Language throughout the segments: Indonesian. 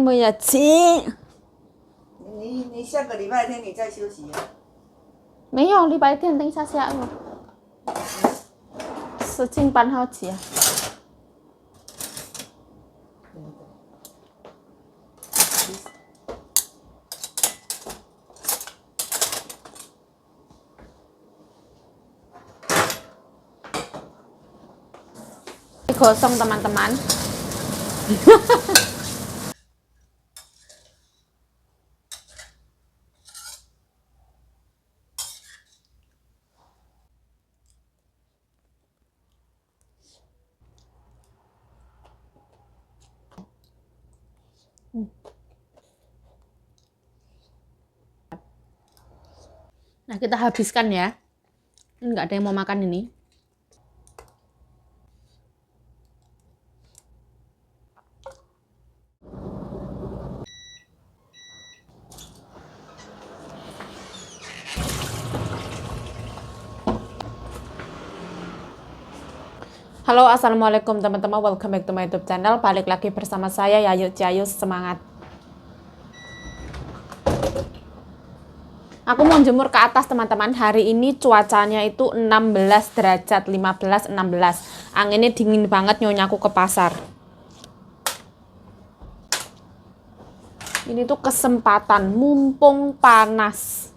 么呀？亲，你下个礼拜天你再休息啊？没有，礼拜天等一下下午，事情办好起啊。Kosong teman-teman. Nah, kita habiskan ya. Nggak ada yang mau makan ini. Halo, assalamualaikum teman-teman. Welcome back to my YouTube channel. Balik lagi bersama saya Yayu Ciayu. Semangat. Aku mau jemur ke atas teman-teman. Hari ini cuacanya itu 16 derajat, 15, 16. Anginnya dingin banget, nyonyaku ke pasar. Ini tuh kesempatan, mumpung panas.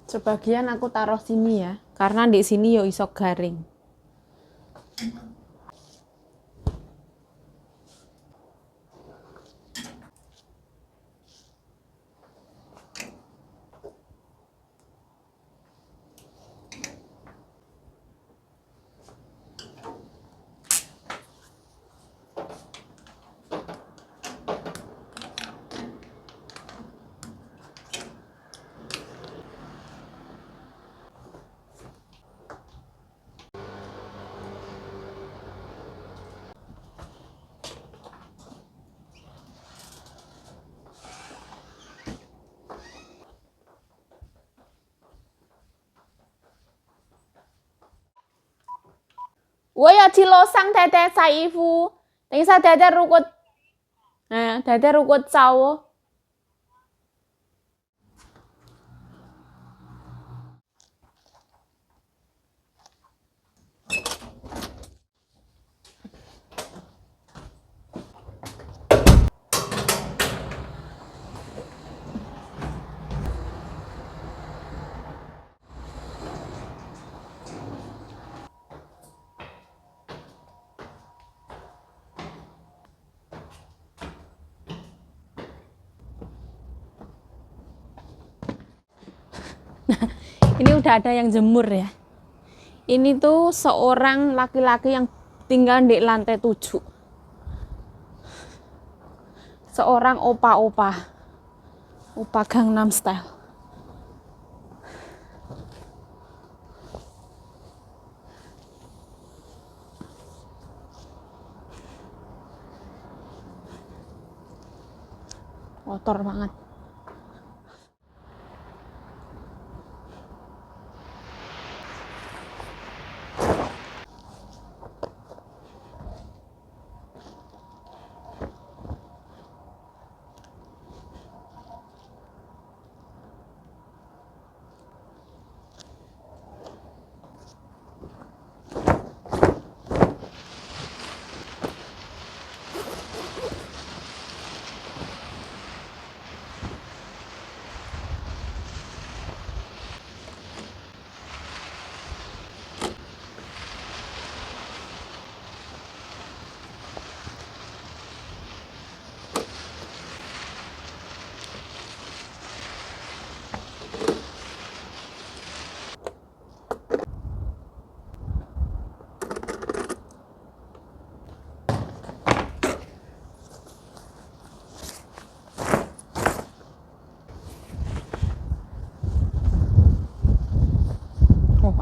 Sebagian aku taruh sini ya, karena di sini yo iso garing.我要去楼上太太晒衣服，等一下太太如果找我。Ini udah ada yang jemur ya. Ini tuh seorang laki-laki yang tinggal di lantai 7. Seorang opa Gangnam Style. Kotor banget.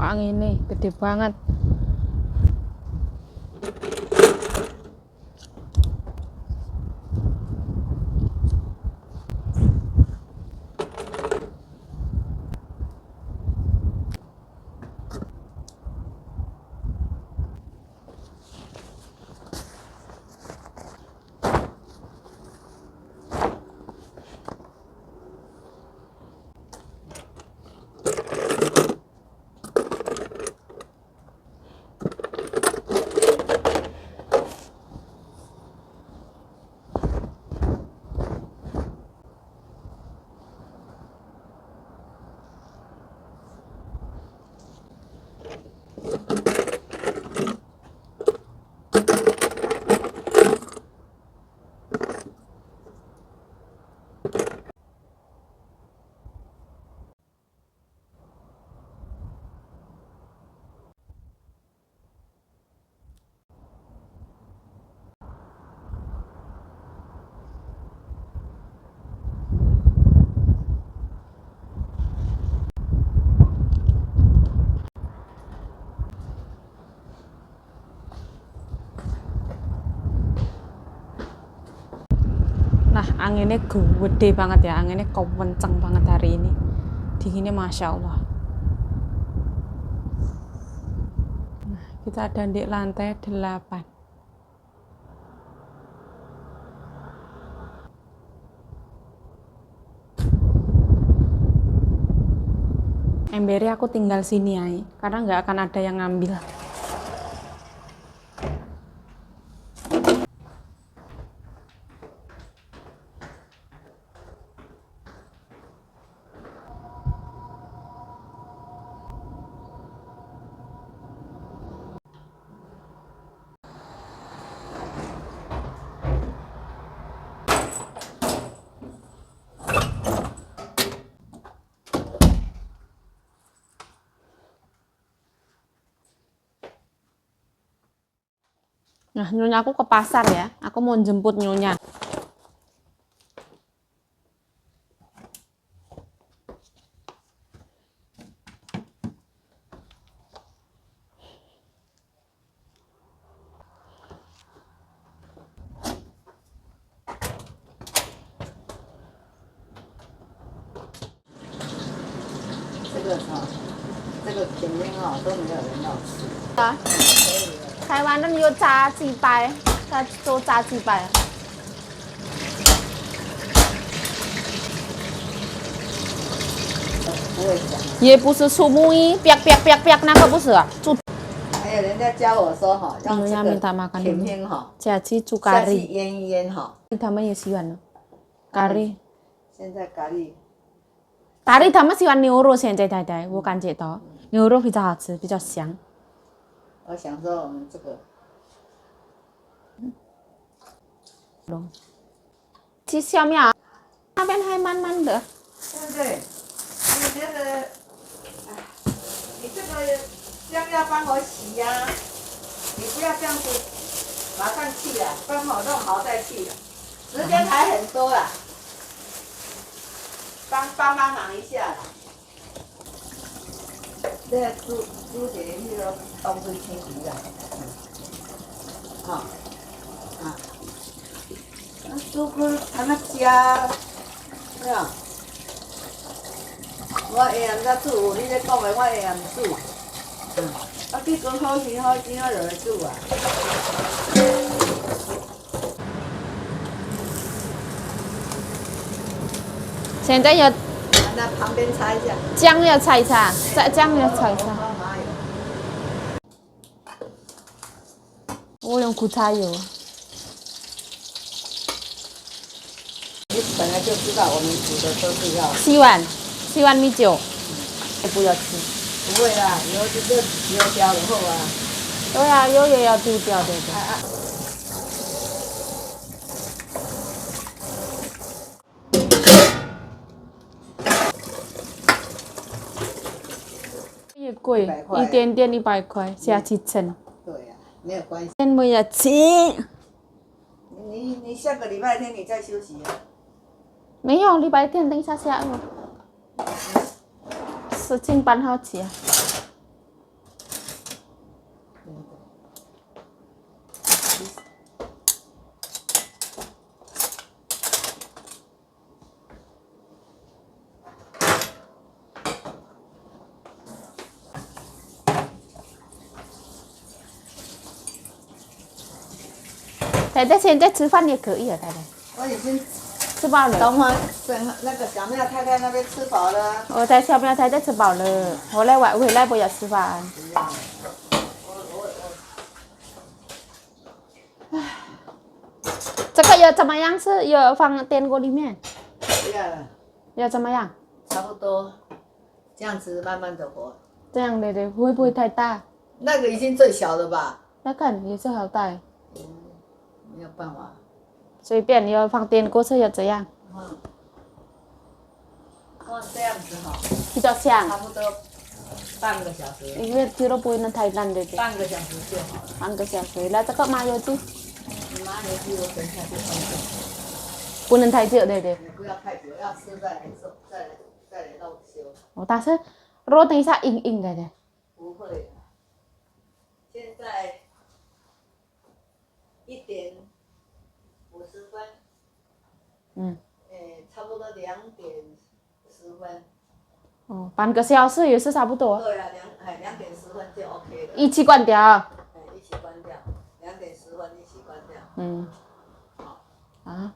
Anginnya gede banget. Nah, anginnya gede banget ya, anginnya kenceng banget hari ini. Dinginnya Masya Allah. Nah, kita ada di lantai 8. Embernya aku tinggal sini ya, karena nggak akan ada yang ngambil. Nah, nyonya aku ke pasar ya. Aku mau jemput nyonya.这个甜面都没有人要吃。台湾人有炸鸡排，他做炸鸡排。不会讲。也不是出木衣，那个不是啊，猪。还有人家教我说哈，让这 minta 个 makan 甜 dulu. 面哈， Caci 猪 下去 kari. 腌一腌哈。他们也喜欢呢。kari. 现在咖喱。kari 他们喜欢牛肉，现在太太，我感觉到牛肉比较好吃，比较香。我想说我们这个。去小庙那边还慢慢的。对不对？你觉得，哎，你这个姜要帮我洗呀、你不要这样子马上去了，帮我弄好再去了，时间还很多啦，帮忙一下啦。这个煮一个迄个东水青鱼啦，好，啊，煮去安那食，呀。我会晓才煮，你咧讲的我会晓煮。啊，去讲好钱好钱，我就会煮啊。现在要那旁边擦一下。姜要擦一擦，姜要擦一擦。我用苦茶油。你本来就知道我们煮的都是要。洗碗米酒，不要吃。不会啦，油就油掉了后啊。对啊，油也要丢掉，对不对？也贵，一点点100块，下去称。对呀、没有关系。天不要吃。你下个礼拜天你再休息啊。没有，礼拜天等一下下午。事情办好起啊。太太现在吃饭也可以啊，太太。我已经吃饱了。等会那个小庙太太那边吃饱了。我在小庙太太吃饱了，回来不要吃饭。这个要怎么样吃？要放电锅里面？不要了。要怎么样？差不多，这样子慢慢的活。这样的会不会太大？那个已经最小了吧？那看也是好大，没有办法。随便要放电锅是要这样，放这样子哈，比较香。差不多半个小时， Ini tiro po ng Thailand dito. 半个小时就好了。半个小时，那这个麻油鸡，你妈也比我等一下就放这。不能太久，对对。你不要太久，要吃再来做，再来弄修。哦，但是肉等一下硬硬的，对。不会，现在1:50，嗯。差不多2:10。哦，半个小时也是差不多。对啊，2:10就 OK 了。一起关掉。一起关掉，2:10一起关掉。嗯。好。啊。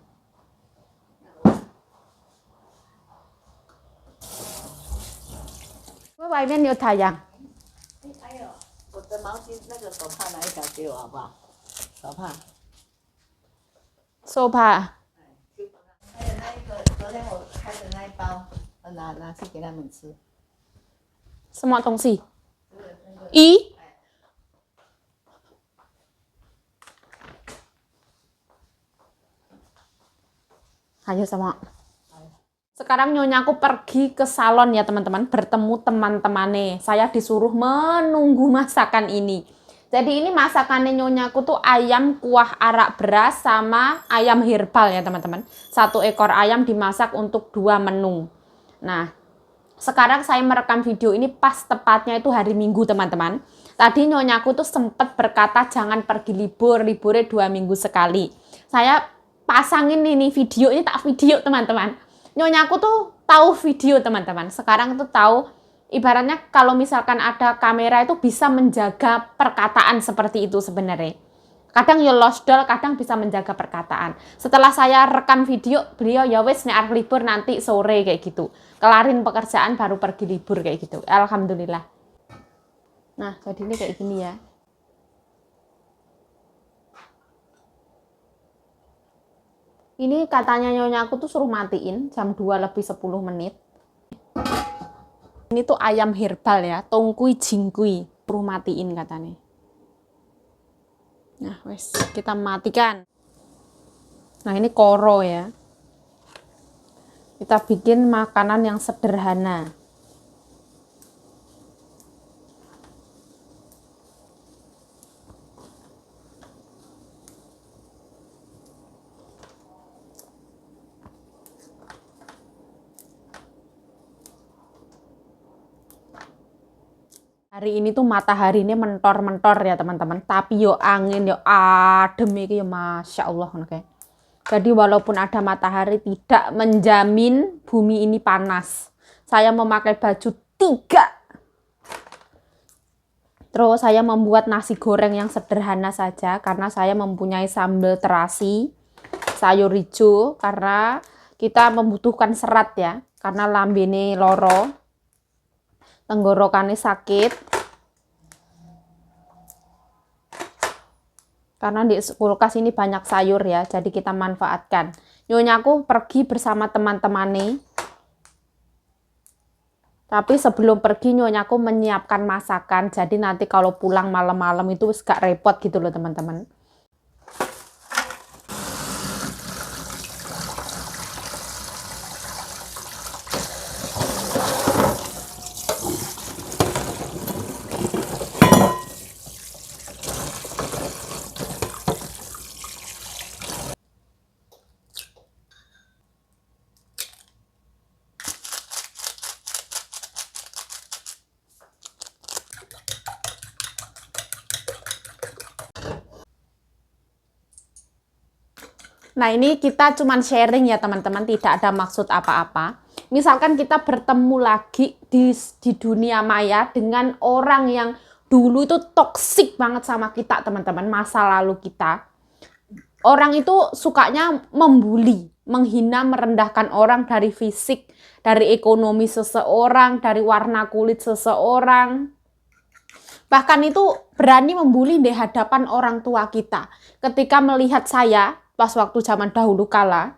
外面有太阳。哎呦，我的毛巾那个手帕拿一条给我好不好？手帕。手帕。还有那一个昨天我开的那一包，拿去给他们吃。什么东西？咦？Ayo sama. Sekarang nyonyaku pergi ke salon ya teman-teman, bertemu teman-temannya. Saya disuruh menunggu masakan ini. Jadi ini masakannya nyonyaku tuh ayam kuah arak beras sama ayam herbal ya teman-teman. 1 ekor ayam dimasak untuk 2 menu. Nah, sekarang saya merekam video ini pas tepatnya itu hari Minggu teman-teman. Tadi nyonyaku tuh sempat berkata jangan pergi libur, liburnya 2 minggu sekali. Saya pasangin ini video, ini tak video teman-teman. Nyonyaku tuh tahu video teman-teman. Sekarang tuh tahu, ibaratnya kalau misalkan ada kamera itu bisa menjaga perkataan seperti itu sebenarnya. Kadang ya lost doll, kadang bisa menjaga perkataan. Setelah saya rekam video, beliau ya wes nek arep libur nanti sore kayak gitu. Kelarin pekerjaan baru pergi libur kayak gitu. Alhamdulillah. Nah, jadi ini kayak gini ya. Ini katanya nyonya aku tuh suruh matiin jam 2:10. Ini tuh ayam herbal ya, tongkui jingkui. Suruh matiin katanya. Nah, wes kita matikan. Nah, ini koro ya. Kita bikin makanan yang sederhana. Hari ini tuh matahari ini mentor-mentor ya teman-teman. Tapi yo angin yo adem iki yo Masya Allah. Okay. Jadi walaupun ada matahari tidak menjamin bumi ini panas. Saya memakai baju 3. Terus saya membuat nasi goreng yang sederhana saja. Karena saya mempunyai sambal terasi, sayur hijau. Karena kita membutuhkan serat ya. Karena lambene loro. Tenggorokannya sakit karena di kulkas ini banyak sayur ya, jadi kita manfaatkan. Nyonyaku pergi bersama teman-temannya, tapi sebelum pergi nyonyaku menyiapkan masakan, jadi nanti kalau pulang malam-malam itu gak repot gitu loh teman-teman. Nah, ini kita cuman sharing ya teman-teman, tidak ada maksud apa-apa. Misalkan kita bertemu lagi di dunia maya dengan orang yang dulu itu toksik banget sama kita teman-teman, masa lalu kita. Orang itu sukanya membuli, menghina, merendahkan orang dari fisik, dari ekonomi seseorang, dari warna kulit seseorang. Bahkan itu berani membuli di hadapan orang tua kita. Ketika melihat saya, pas waktu zaman dahulu kala,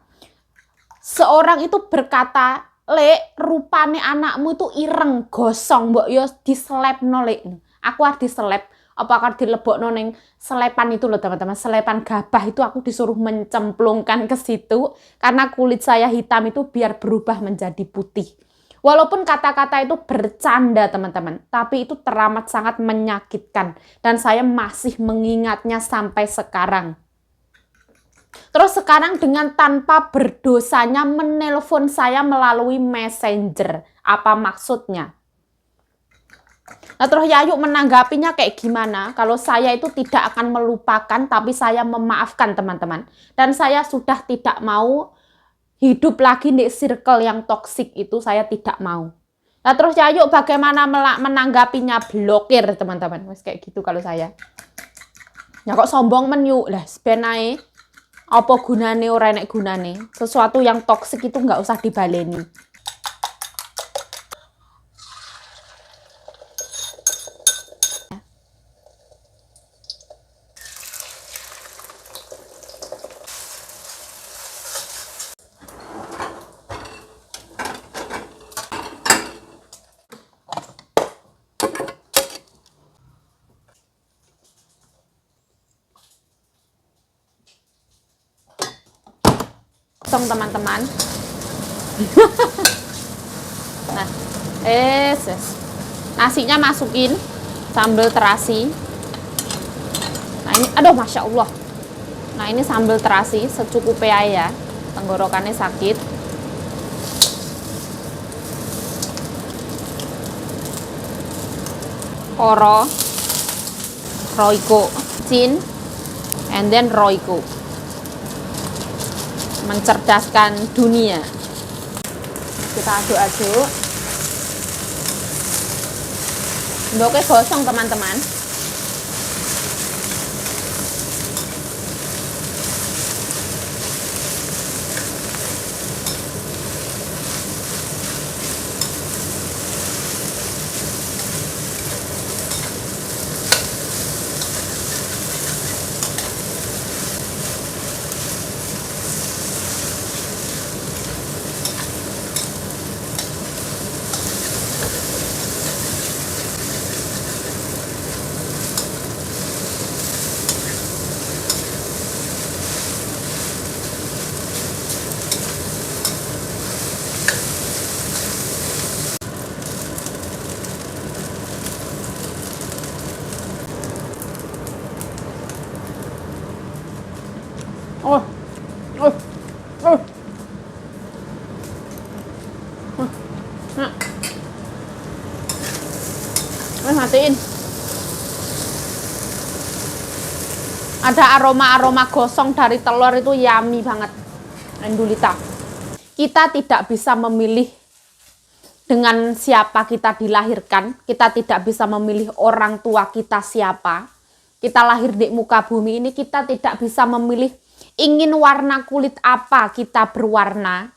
seorang itu berkata, "Lek, rupane anakmu itu ireng, gosong, mbok yo diseleb no lek." Aku harus diseleb. apakah dilebokno ning selepan itu loh teman-teman, selepan gabah itu aku disuruh mencemplungkan ke situ karena kulit saya hitam itu biar berubah menjadi putih. Walaupun kata-kata itu bercanda teman-teman, tapi itu teramat sangat menyakitkan dan saya masih mengingatnya sampai sekarang. Terus sekarang dengan tanpa berdosanya menelpon saya melalui messenger. Apa maksudnya? Nah terus Yayu menanggapinya kayak gimana? Kalau saya itu tidak akan melupakan tapi saya memaafkan teman-teman. Dan saya sudah tidak mau hidup lagi di circle yang toksik itu, saya tidak mau. Nah terus Yayu bagaimana menanggapinya? Blokir teman-teman. Mas kayak gitu kalau saya. Ya kok sombong men yuk. Lah sebenarnya apa gunane ora enek gunane. Sesuatu yang toksik itu nggak usah dibaleni. Teman-teman. Nah, nasinya masukin sambal terasi. Nah ini, aduh masya Allah. Nah ini sambal terasi secukupnya ya, tenggorokannya sakit. Koro, roiko, cin, and then roiko. Mencerdaskan dunia. Kita aduk-aduk. Ndoknya gosong teman-teman. Matiin. Ada aroma-aroma gosong dari telur itu yummy banget. Endulita. Kita tidak bisa memilih dengan siapa kita dilahirkan. Kita tidak bisa memilih orang tua kita siapa. Kita lahir di muka bumi ini, kita tidak bisa memilih ingin warna kulit apa kita berwarna.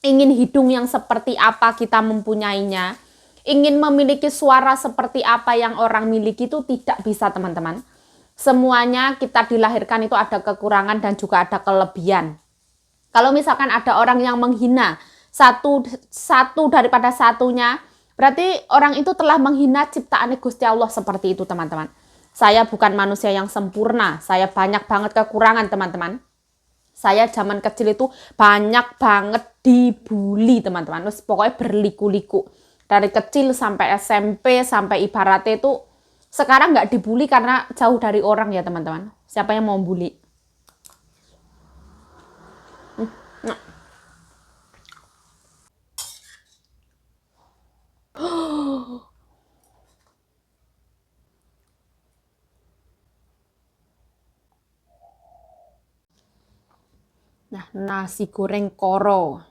Ingin hidung yang seperti apa kita mempunyainya. Ingin memiliki suara seperti apa yang orang miliki itu tidak bisa teman-teman. Semuanya kita dilahirkan itu ada kekurangan dan juga ada kelebihan. Kalau misalkan ada orang yang menghina satu daripada satunya, berarti orang itu telah menghina ciptaan Gusti Allah seperti itu teman-teman. Saya bukan manusia yang sempurna, saya banyak banget kekurangan teman-teman. Saya zaman kecil itu banyak banget dibully teman-teman. Pokoknya berliku-liku. Dari kecil sampai SMP, sampai ibaratnya itu sekarang nggak dibully karena jauh dari orang ya teman-teman. Siapa yang mau bully? Nah, nasi goreng koro.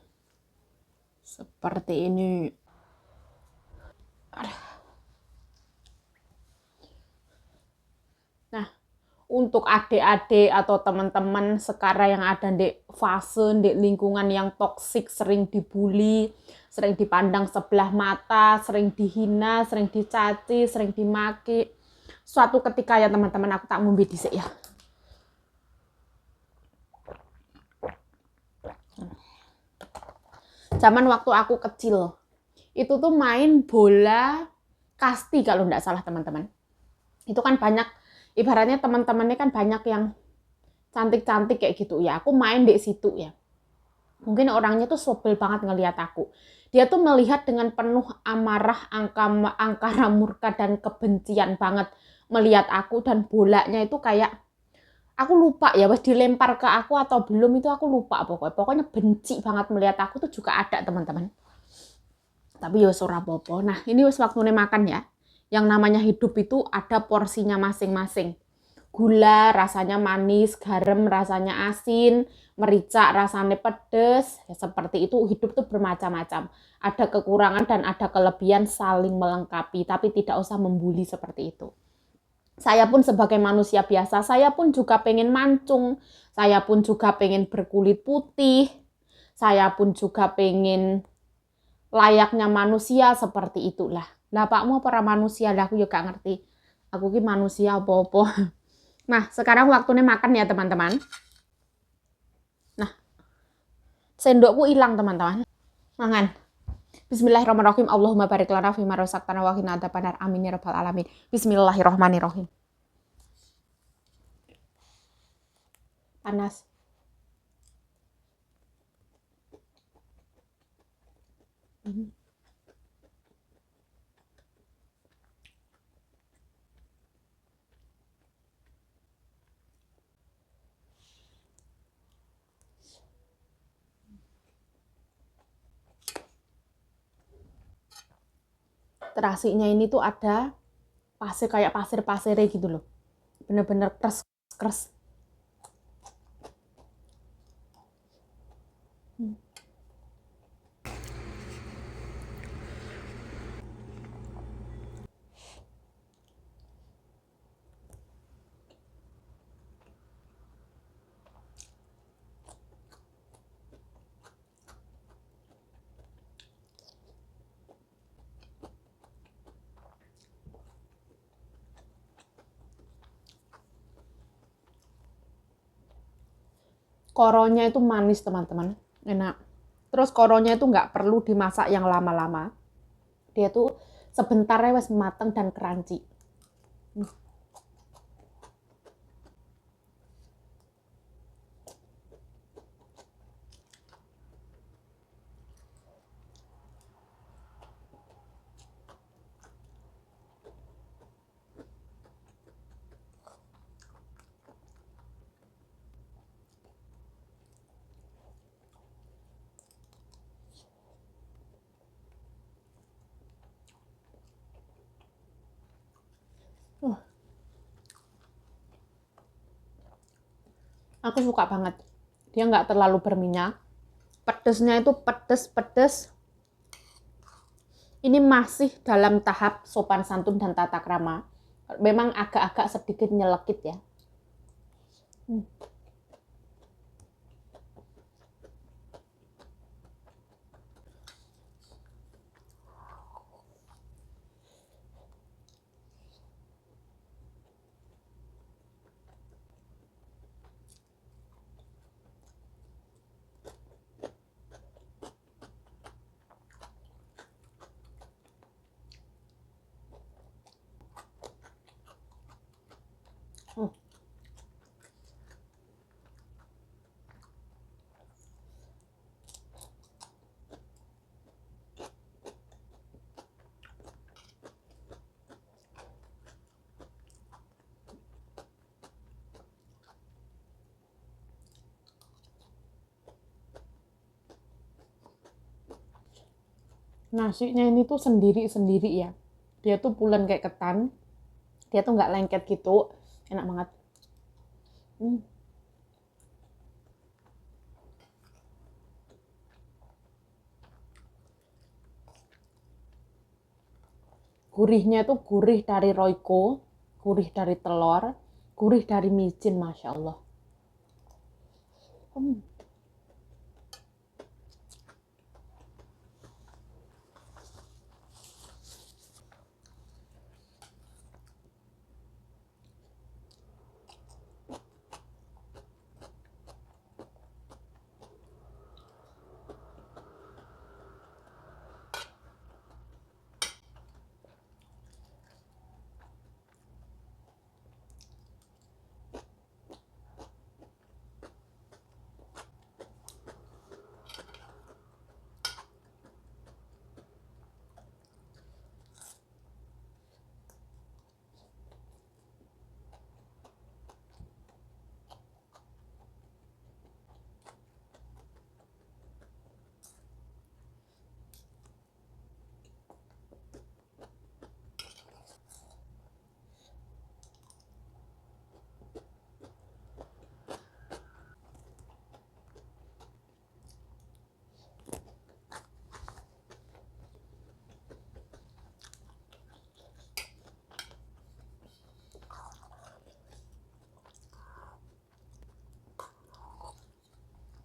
Seperti ini. Nah, untuk adik-adik atau teman-teman sekarang yang ada di fase, di lingkungan yang toksik, sering dibully, sering dipandang sebelah mata, sering dihina, sering dicaci, sering dimaki. Suatu ketika ya teman-teman, aku tak ngombe dhisik ya. Zaman waktu aku kecil, itu tuh main bola kasti kalau nggak salah teman-teman. Itu kan banyak, ibaratnya teman-temannya kan banyak yang cantik-cantik kayak gitu ya. Aku main di situ ya. Mungkin orangnya tuh sobel banget ngelihat aku. Dia tuh melihat dengan penuh amarah, angkara murka dan kebencian banget melihat aku, dan bolanya itu kayak aku lupa ya, wes dilempar ke aku atau belum itu aku lupa pokoknya. Pokoknya benci banget melihat aku tuh juga ada teman-teman. Tapi ya ora apa-apa. Nah, ini wis waktune makan ya. Yang namanya hidup itu ada porsinya masing-masing. Gula rasanya manis, garam rasanya asin, merica rasanya pedes. Ya, seperti itu hidup tuh bermacam-macam. Ada kekurangan dan ada kelebihan saling melengkapi, tapi tidak usah membuli seperti itu. Saya pun sebagai manusia biasa, saya pun juga pengen mancung, saya pun juga pengen berkulit putih, saya pun juga pengen layaknya manusia seperti itulah. Lah pakmu para manusia lah aku juga ngerti. Aku ki manusia apa-apa. Nah, sekarang waktunya makan ya teman-teman. Nah, sendokku hilang teman-teman. Mangan. Bismillahirrahmanirrahim. Allahumma barik lana fima razaqtana wa qina adzabannar. Amin ya rabbal alamin. Bismillahirrahmanirrahim. Panas. Terasinya ini tuh ada pasir, kayak pasir-pasirnya gitu loh. Bener-bener kres-kres. Koronya itu manis teman-teman, enak. Terus koronya itu nggak perlu dimasak yang lama-lama. Dia tuh sebentar wes mateng dan crunchy. Aku suka banget. Dia nggak terlalu berminyak. Pedesnya itu pedes-pedes. Ini masih dalam tahap sopan santun dan tata krama. Memang agak-agak sedikit nyelekit ya. Nasinya ini tuh sendiri-sendiri ya. Dia tuh pulen kayak ketan. Dia tuh nggak lengket gitu. Enak banget. Gurihnya tuh gurih dari Royco, gurih dari telur, gurih dari micin, Masya Allah.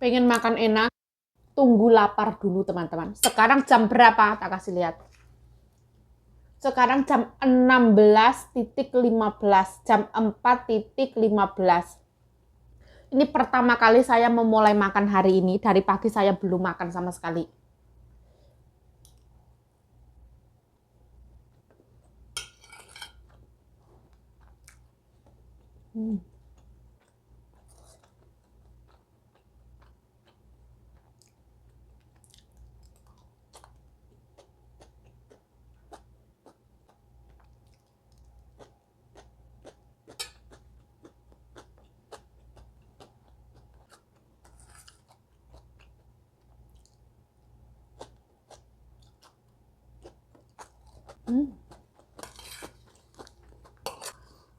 pengen makan enak, tunggu lapar dulu teman-teman. Sekarang jam berapa? Tak kasih lihat. Sekarang jam 16.15, jam 4.15. Ini pertama kali saya memulai makan hari ini. Dari pagi saya belum makan sama sekali.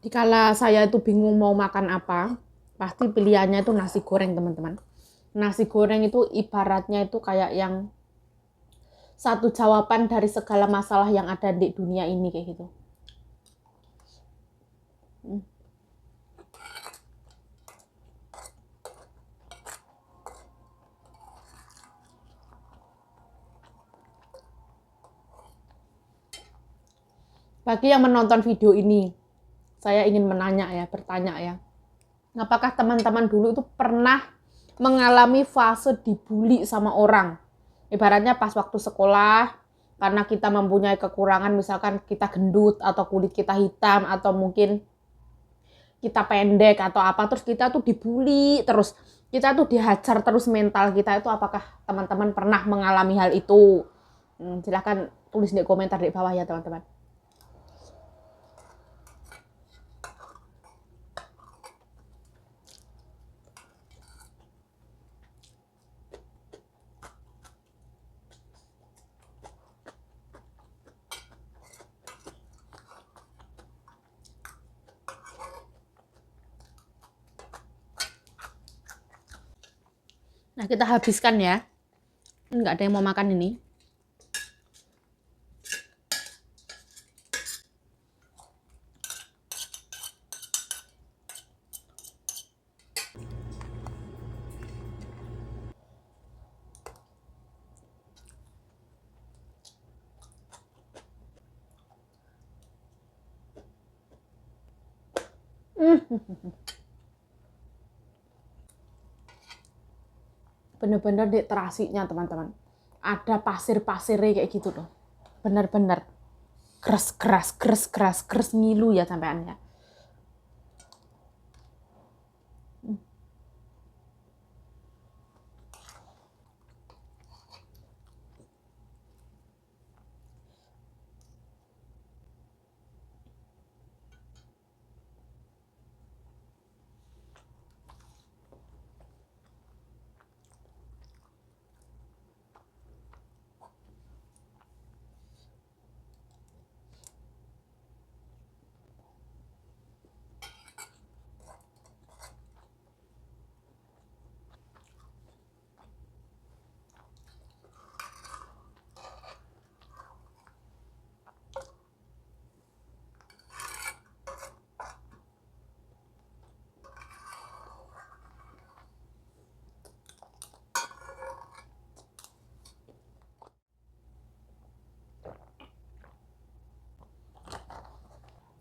Dikala saya itu bingung mau makan apa, pasti pilihannya itu nasi goreng teman-teman. Nasi goreng itu ibaratnya itu kayak yang satu jawaban dari segala masalah yang ada di dunia ini kayak gitu. Bagi yang menonton video ini, saya ingin bertanya ya. Apakah teman-teman dulu itu pernah mengalami fase dibully sama orang? Ibaratnya pas waktu sekolah, karena kita mempunyai kekurangan, misalkan kita gendut atau kulit kita hitam atau mungkin kita pendek atau apa, terus kita tuh dibully terus, kita tuh dihajar terus mental kita itu. Apakah teman-teman pernah mengalami hal itu? Silahkan tulis di komentar di bawah ya teman-teman. Nah, kita habiskan ya. Nggak ada yang mau makan ini. Bener-bener di terasinya teman-teman. Ada pasir-pasirnya kayak gitu loh. Bener-bener keras ngilu ya sampean ya.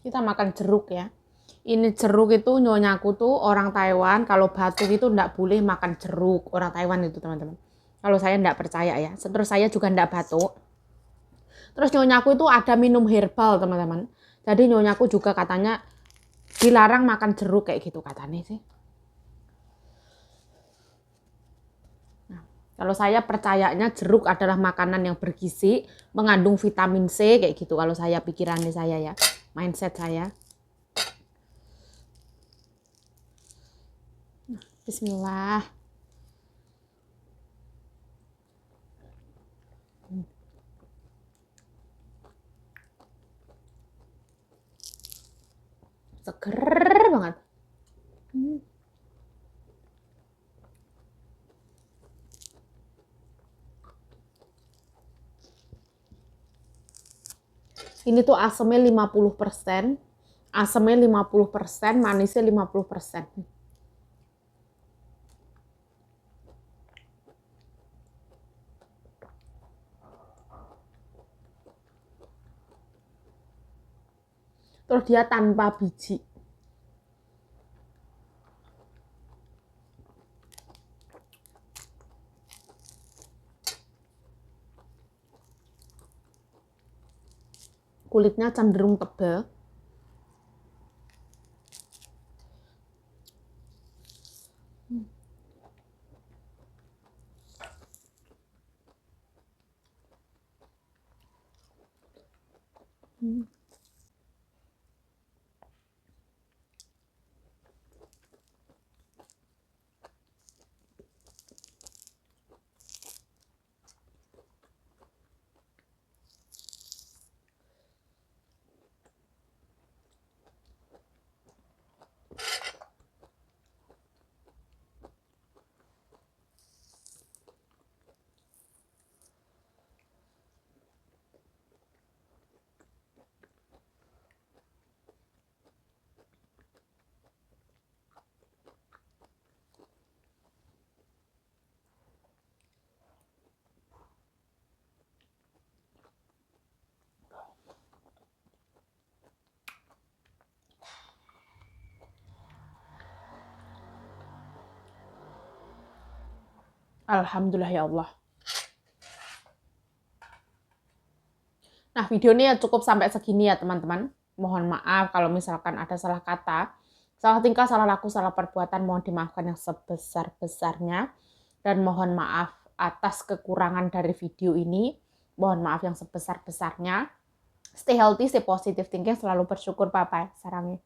Kita makan jeruk ya. Ini jeruk itu nyonyaku tuh orang Taiwan, kalau batuk itu enggak boleh makan jeruk. Orang Taiwan itu teman-teman. Kalau saya enggak percaya ya. Terus saya juga enggak batuk. Terus nyonyaku itu ada minum herbal teman-teman. Jadi nyonyaku juga katanya dilarang makan jeruk kayak gitu katanya sih. Nah, kalau saya percayanya jeruk adalah makanan yang bergizi, mengandung vitamin C kayak gitu. Kalau saya pikirannya saya ya. Mindset saya. Bismillah. Seger banget. Ini tuh asemnya 50%, asemnya 50%, manisnya 50%. Terus dia tanpa biji. Kulitnya cenderung tebal. Alhamdulillah ya Allah. Nah, video ini ya cukup sampai segini ya teman-teman. Mohon maaf kalau misalkan ada salah kata, salah tingkah, salah laku, salah perbuatan, mohon dimaafkan yang sebesar-besarnya. Dan mohon maaf atas kekurangan dari video ini. Mohon maaf yang sebesar-besarnya. Stay healthy, stay positive thinking, selalu bersyukur, bye-bye. Sarangnya.